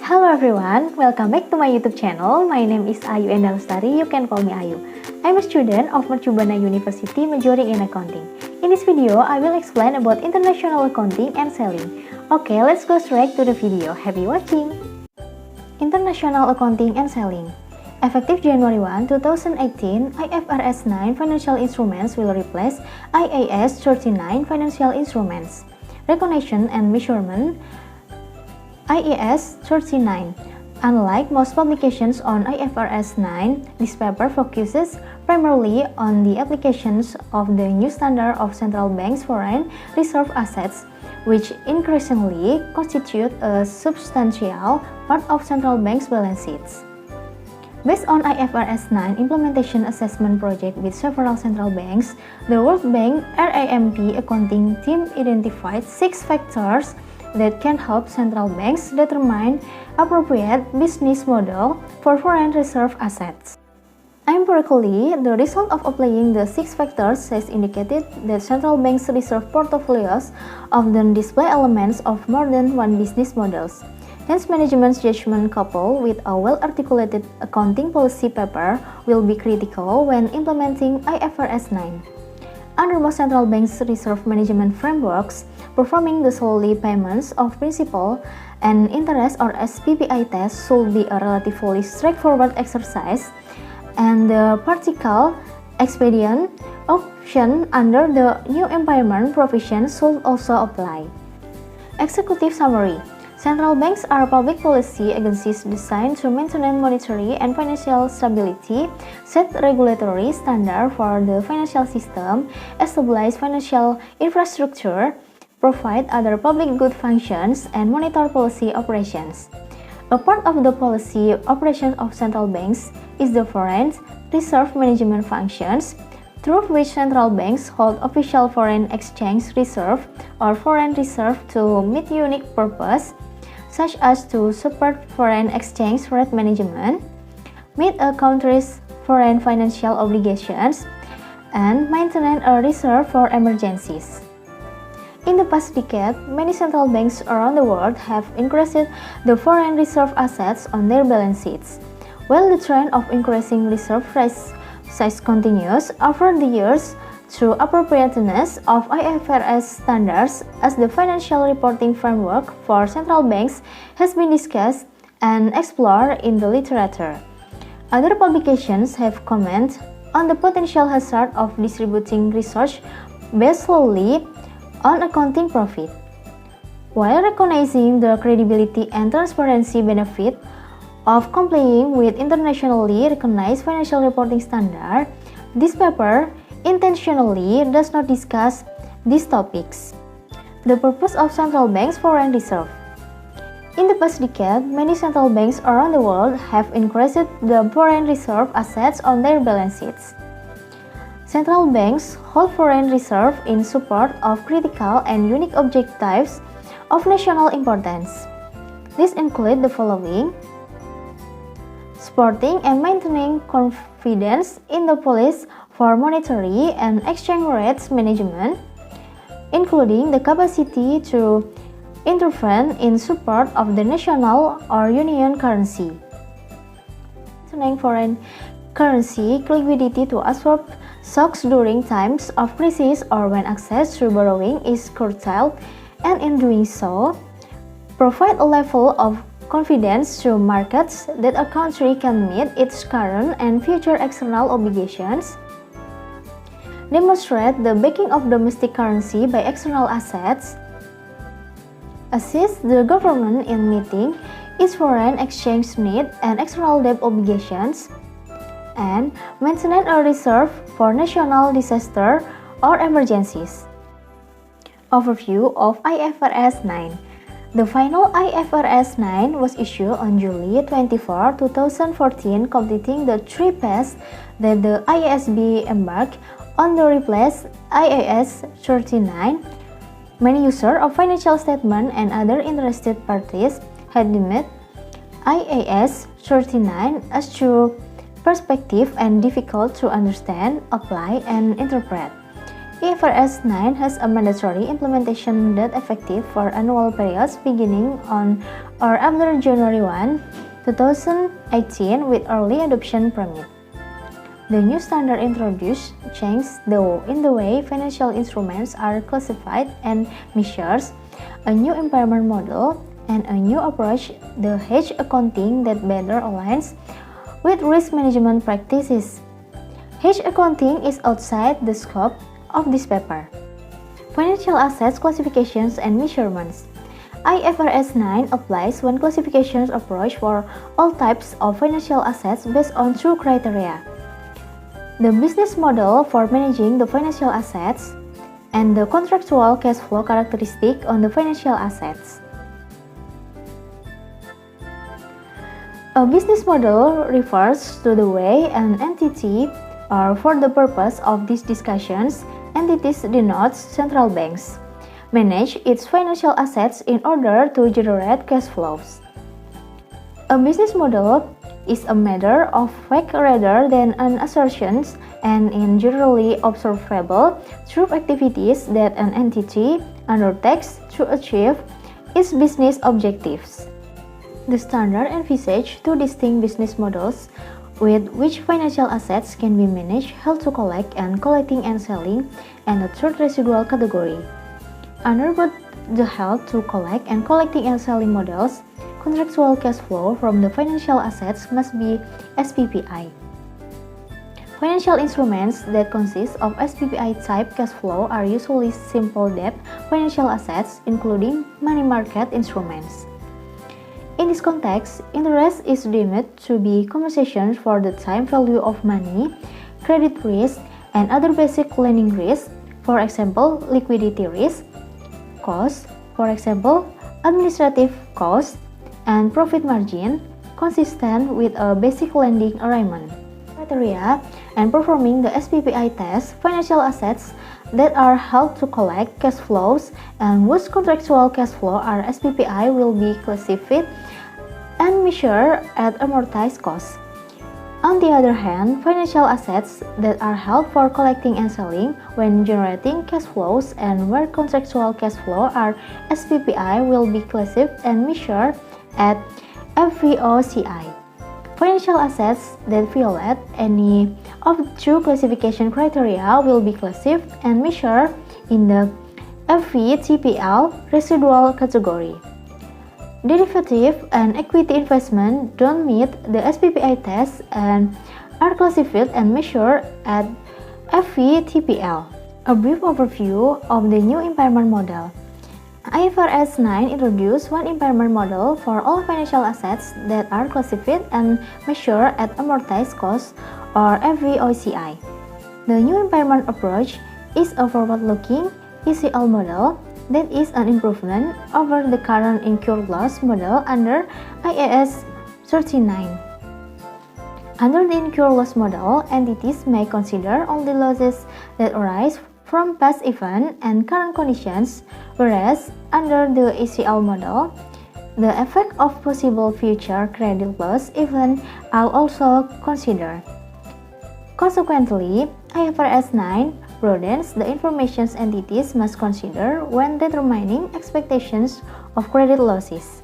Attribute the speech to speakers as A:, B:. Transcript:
A: Hello everyone, welcome back to my YouTube channel. My name is Ayu Endalustari, you can call me Ayu. I'm a student of Mercubuana University majoring in accounting. In this video, I will explain about international accounting and selling. Okay, let's go straight to the video. Happy watching! International accounting and selling. Effective January 1, 2018, IFRS 9 financial instruments will replace IAS 39 financial instruments. Recognition and measurement IAS 39. Unlike most publications on IFRS 9, this paper focuses primarily on the applications of the new standard of central banks' foreign reserve assets, which increasingly constitute a substantial part of central banks' balance sheets. Based on IFRS 9 implementation assessment project with several central banks, the World Bank RAMP accounting team identified 6 factors that can help central banks determine appropriate business model for foreign reserve assets. Empirically, the result of applying the 6 factors has indicated that central banks' reserve portfolios often display elements of more than one business models. Hence, management's judgment coupled with a well-articulated accounting policy paper will be critical when implementing IFRS 9. Under most central banks' reserve management frameworks, performing the solely payments of principal and interest or SPPI test should be a relatively straightforward exercise, and the partial expedient option under the new impairment provision should also apply. Executive summary. Central banks are public policy agencies designed to maintain monetary and financial stability, set regulatory standards for the financial system, establish financial infrastructure, provide other public good functions, and monitor policy operations. A part of the policy operations of central banks is the foreign reserve management functions, through which central banks hold official foreign exchange reserve or foreign reserve to meet unique purpose, such as to support foreign exchange rate management, meet a country's foreign financial obligations, and maintain a reserve for emergencies. In the past decade, many central banks around the world have increased the foreign reserve assets on their balance sheets. While the trend of increasing reserve size continues over the years, through appropriateness of IFRS standards as the financial reporting framework for central banks has been discussed and explored in the literature. Other publications have commented on the potential hazard of distributing research based solely on accounting profit. While recognizing the credibility and transparency benefit of complying with internationally recognized financial reporting standards, this paper intentionally does not discuss these topics. The purpose of central banks' foreign reserve. In the past decade, many central banks around the world have increased the foreign reserve assets on their balance sheets. Central banks hold foreign reserve in support of critical and unique objectives of national importance. These include the following: supporting and maintaining confidence in the policy for monetary and exchange rates management, including the capacity to intervene in support of the national or union currency. Maintaining foreign currency liquidity to absorb shocks during times of crisis or when access to borrowing is curtailed, and in doing so, provide a level of confidence to markets that a country can meet its current and future external obligations, demonstrate the backing of domestic currency by external assets, assist the government in meeting its foreign exchange need and external debt obligations, and maintain a reserve for national disaster or emergencies. Overview of IFRS 9. The final IFRS 9 was issued on July 24, 2014, completing the 3 phases that the IASB embarked on to replace IAS 39. Many users of financial statements and other interested parties had deemed IAS 39 as too perspective and difficult to understand, apply, and interpret. IFRS 9 has a mandatory implementation date effective for annual periods beginning on or after January 1, 2018 with early adoption permit. The new standard introduced changes in the way financial instruments are classified and measured, a new impairment model, and a new approach, the hedge accounting that better aligns with risk management practices. Hedge accounting is outside the scope of this paper. Financial assets classifications and measurements. IFRS 9 applies when classifications approach for all types of financial assets based on two criteria: the business model for managing the financial assets, and the contractual cash flow characteristic on the financial assets. A business model refers to the way an entity, or for the purpose of these discussions, entities denotes central banks, manage its financial assets in order to generate cash flows. A business model is a matter of fact rather than an assertion and is generally observable through activities that an entity undertakes to achieve its business objectives. The standard envisages two distinct business models with which financial assets can be managed, held to collect, and collecting and selling, and a third residual category. Under both the held to collect and collecting and selling models, contractual cash flow from the financial assets must be SPPI. Financial instruments that consist of SPPI-type cash flow are usually simple debt financial assets, including money market instruments. In this context, interest is deemed to be compensation for the time value of money, credit risk, and other basic lending risks, for example, liquidity risk, cost, for example, administrative cost, and profit margin, consistent with a basic lending arrangement. Criteria and performing the SPPI test, financial assets that are held to collect cash flows and whose contractual cash flow are SPPI will be classified and measured at amortized cost. On the other hand, financial assets that are held for collecting and selling when generating cash flows and where contractual cash flow are SPPI will be classified and measured at FVOCI. Financial assets that violate any of the two classification criteria will be classified and measured in the FVTPL residual category. Derivative and equity investment don't meet the SPPI test and are classified and measured at FVTPL. A brief overview of the new impairment model. IFRS 9 introduced one impairment model for all financial assets that are classified and measured at amortized cost or FVOCI. The new impairment approach is a forward-looking ECL model that is an improvement over the current incurred loss model under IAS 39. Under the incurred loss model, entities may consider only losses that arise from past events and current conditions, whereas under the ECL model, the effect of possible future credit loss events are also considered. Consequently, IFRS 9 broadens the information entities must consider when determining expectations of credit losses.